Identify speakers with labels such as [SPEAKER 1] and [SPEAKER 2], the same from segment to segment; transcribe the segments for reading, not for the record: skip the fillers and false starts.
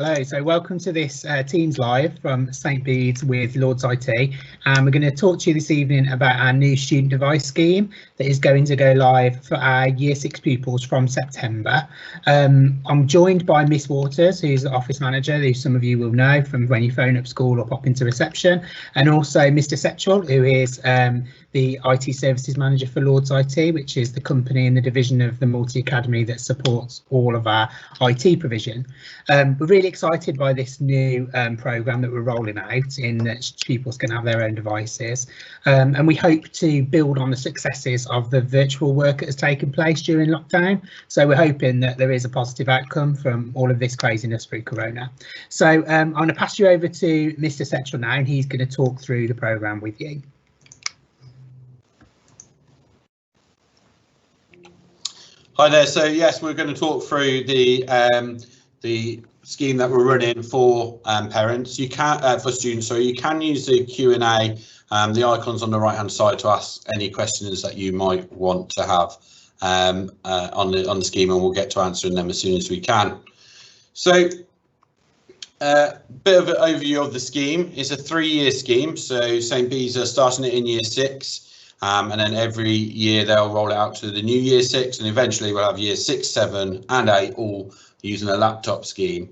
[SPEAKER 1] Hello, so welcome to this Teams Live from St Bede's with Lords IT, and we're going to talk to you this evening about our new student device scheme that is going to go live for our Year 6 pupils from September. I'm joined by Miss Waters, who's the office manager, who some of you will know from when you phone up school or pop into reception, and also Mr Setchell, who is the IT services manager for Lords IT, which is the company and the division of the Multi Academy that supports all of our IT provision. We're really excited by this new programme that we're rolling out, in that pupils can have their own devices, and we hope to build on the successes of the virtual work that has taken place during lockdown. So we're hoping that there is a positive outcome from all of this craziness through Corona. So I'm going to pass you over to Mr Setchell now, and he's going to talk through the programme with you.
[SPEAKER 2] Hi there. So yes, we're going to talk through the scheme that we're running for parents. You can for students. So you can use the Q&A, the icons on the right hand side, to ask any questions that you might want to have on the scheme, and we'll get to answering them as soon as we can. So bit of an overview of the scheme. It's a 3-year scheme. So St Bede's are starting it in Year 6. And then every year they'll roll it out to the new Year 6, and eventually we'll have Year 6, 7 and 8 all using a laptop scheme.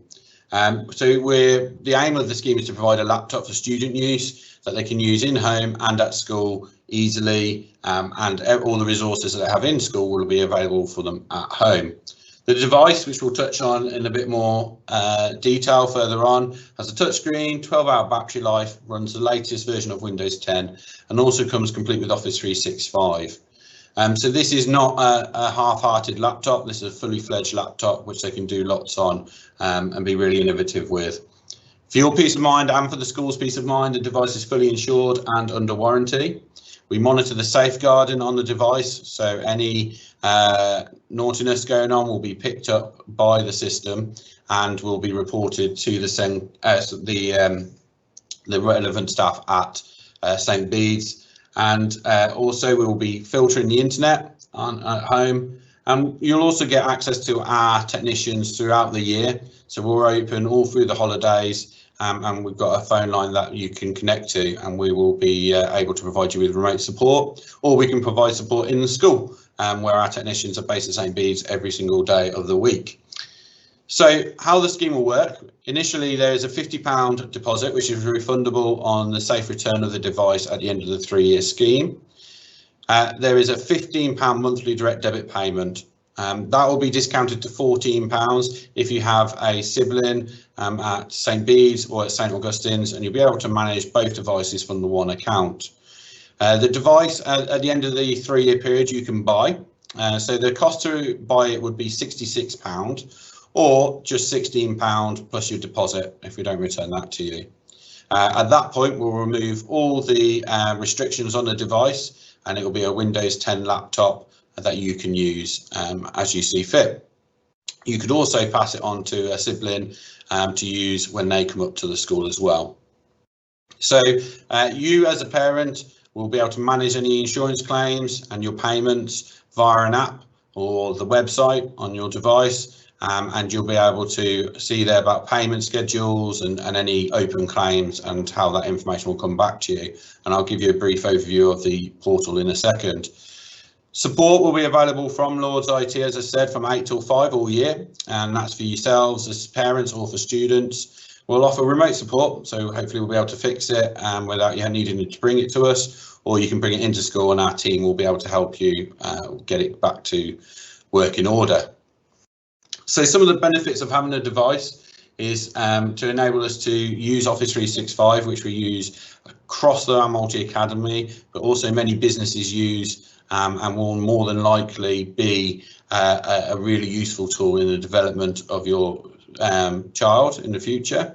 [SPEAKER 2] So the aim of the scheme is to provide a laptop for student use that they can use in home and at school easily, and all the resources that they have in school will be available for them at home. The device, which we'll touch on in a bit more detail further on, has a touchscreen, 12-hour battery life, runs the latest version of Windows 10, and also comes complete with Office 365. So this is not a half-hearted laptop. This is a fully fledged laptop which they can do lots on and be really innovative with. For your peace of mind and for the school's peace of mind, the device is fully insured and under warranty. We monitor the safeguarding on the device, so any naughtiness going on will be picked up by the system and will be reported to the relevant staff at St Bede's. And also we will be filtering the internet at home, and you'll also get access to our technicians throughout the year. So we're open all through the holidays. And we've got a phone line that you can connect to, and we will be able to provide you with remote support, or we can provide support in the school where our technicians are based at St Bede's every single day of the week. So how the scheme will work: initially there is a £50 deposit which is refundable on the safe return of the device at the end of the 3-year scheme. There is a £15 monthly direct debit payment. That will be discounted to £14 if you have a sibling at St Bede's or at St Augustine's, and you'll be able to manage both devices from the one account. The device at the end of the 3-year period you can buy. So the cost to buy it would be £66 or just £16 plus your deposit if we don't return that to you. At that point we'll remove all the restrictions on the device, and it will be a Windows 10 laptop that you can use as you see fit. You could also pass it on to a sibling to use when they come up to the school as well. So you as a parent will be able to manage any insurance claims and your payments via an app or the website on your device, and you'll be able to see there about payment schedules and any open claims and how that information will come back to you. And I'll give you a brief overview of the portal in a second. Support will be available from Lords IT, as I said, from 8 till 5 all year, and that's for yourselves as parents or for students. We'll offer remote support, so hopefully we'll be able to fix it without you needing to bring it to us, or you can bring it into school and our team will be able to help you get it back to working order. So some of the benefits of having a device is to enable us to use Office 365, which we use across our Multi Academy, but also many businesses use and will more than likely be a really useful tool in the development of your child in the future.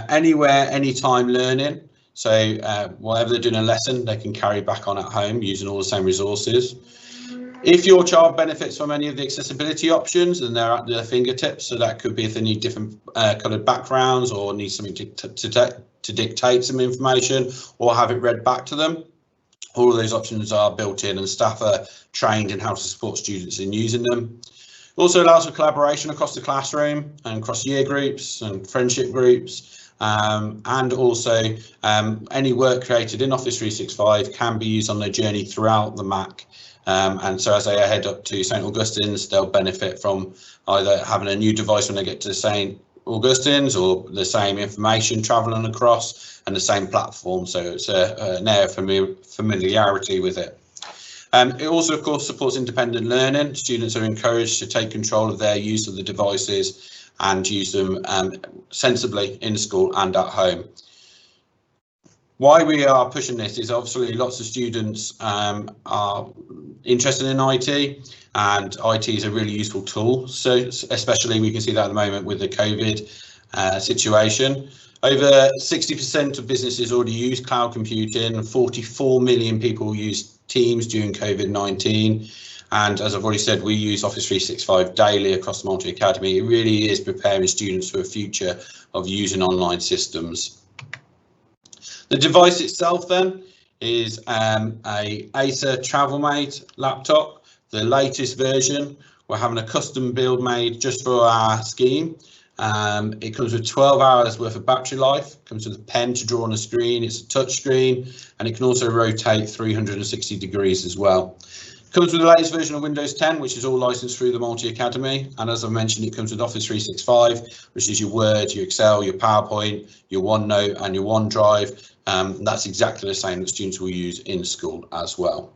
[SPEAKER 2] Anywhere, anytime learning. So whatever they're doing a lesson, they can carry back on at home using all the same resources. If your child benefits from any of the accessibility options, then they're at their fingertips. So that could be if they need different coloured backgrounds or need something to dictate some information or have it read back to them. All of those options are built in, and staff are trained in how to support students in using them. Also allows for collaboration across the classroom and across year groups and friendship groups, and also any work created in Office 365 can be used on their journey throughout the Mac. And so as they head up to St Augustine's, they'll benefit from either having a new device when they get to St Augustine's, or the same information travelling across and the same platform. So it's an air of familiarity with it. It also, of course, supports independent learning. Students are encouraged to take control of their use of the devices and use them sensibly in school and at home. Why we are pushing this is obviously lots of students are interested in IT, and IT is a really useful tool. So especially we can see that at the moment with the COVID situation. Over 60% of businesses already use cloud computing. 44 million people use Teams during COVID-19. And as I've already said, we use Office 365 daily across the Multi Academy. It really is preparing students for a future of using online systems. The device itself then is a Acer TravelMate laptop, the latest version. We're having a custom build made just for our scheme. It comes with 12 hours worth of battery life, comes with a pen to draw on a screen, it's a touch screen, and it can also rotate 360 degrees as well. Comes with the latest version of Windows 10, which is all licensed through the Multi Academy. And as I mentioned, it comes with Office 365, which is your Word, your Excel, your PowerPoint, your OneNote and your OneDrive. That's exactly the same that students will use in school as well.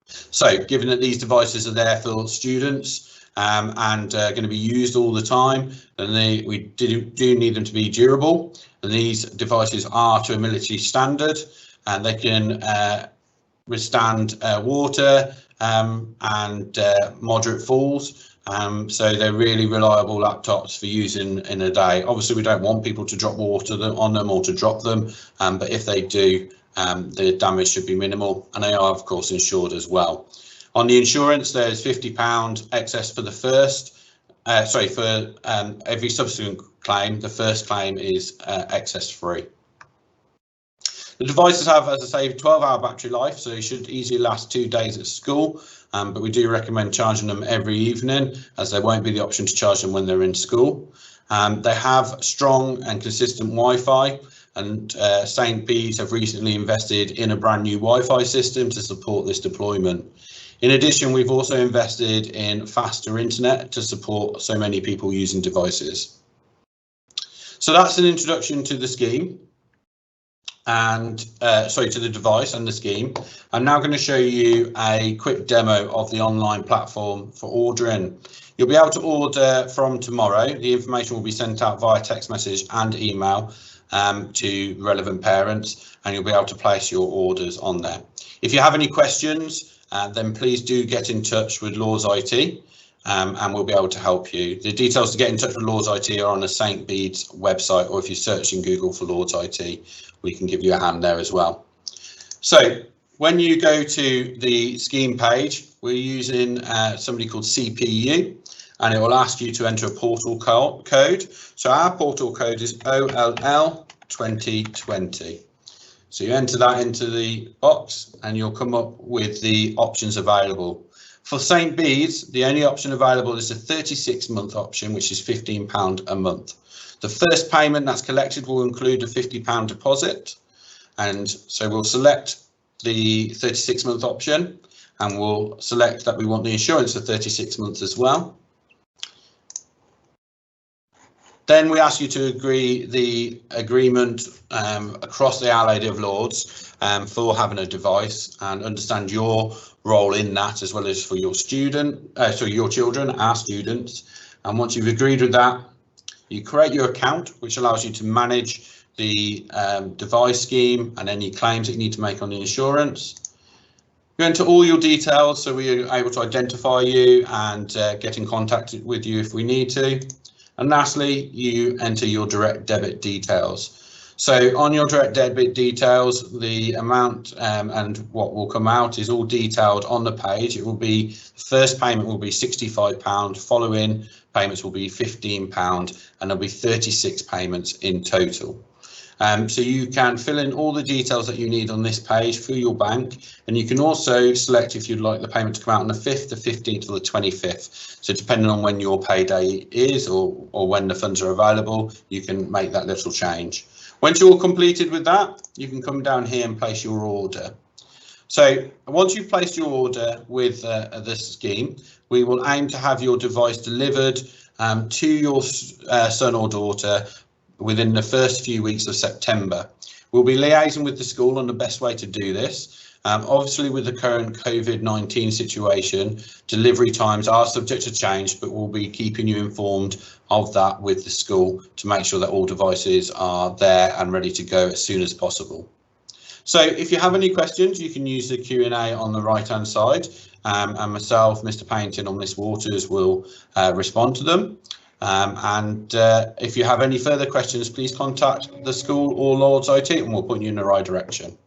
[SPEAKER 2] So given that these devices are there for students and going to be used all the time, and we do need them to be durable, and these devices are to a military standard, and they can withstand water and moderate falls. So they're really reliable laptops for using in a day. Obviously, we don't want people to drop water on them or to drop them, but if they do, the damage should be minimal, and they are, of course, insured as well. On the insurance, there's £50 excess for the first, for every subsequent claim. The first claim is excess free. The devices have, as I say, 12-hour battery life, so they should easily last 2 days at school, but we do recommend charging them every evening, as there won't be the option to charge them when they're in school. They have strong and consistent Wi-Fi, and St Bede's have recently invested in a brand new Wi-Fi system to support this deployment. In addition, we've also invested in faster internet to support so many people using devices. So that's an introduction to the scheme. And to the device and the scheme. I'm now going to show you a quick demo of the online platform for ordering. You'll be able to order from tomorrow. The information will be sent out via text message and email to relevant parents, and you'll be able to place your orders on there. If you have any questions, then please do get in touch with Lords IT, and we'll be able to help you. The details to get in touch with Lords IT are on the St Bede's website, or if you search in Google for Lords IT, we can give you a hand there as well. So when you go to the scheme page, we're using somebody called CPU, and it will ask you to enter a portal code. So our portal code is OLL 2020. So you enter that into the box and you'll come up with the options available. For St Bede's, the only option available is a 36-month option, which is £15 a month. The first payment that's collected will include a £50 deposit, and so we'll select the 36-month option, and we'll select that we want the insurance for 36 months as well. Then we ask you to agree the agreement across the Our Lady of Lords for having a device, and understand your role in that, as well as for your your children, our students. And once you've agreed with that, you create your account, which allows you to manage the device scheme and any claims that you need to make on the insurance. You enter all your details, so we are able to identify you and get in contact with you if we need to. And lastly, you enter your direct debit details. So on your direct debit details, the amount and what will come out is all detailed on the page. It will be, first payment will be £65, following payments will be £15, and there'll be 36 payments in total. So you can fill in all the details that you need on this page for your bank, and you can also select if you'd like the payment to come out on the 5th, the 15th or the 25th. So depending on when your payday is or when the funds are available, you can make that little change. Once you're completed with that, you can come down here and place your order. So once you've placed your order with this scheme, we will aim to have your device delivered to your son or daughter within the first few weeks of September. We'll be liaising with the school on the best way to do this. Obviously, with the current COVID-19 situation, delivery times are subject to change, but we'll be keeping you informed of that with the school to make sure that all devices are there and ready to go as soon as possible. So if you have any questions, you can use the Q&A on the right-hand side, and myself, Mr. Paynton or Miss Waters will respond to them. If you have any further questions, please contact the school or Lords IT and we'll point you in the right direction.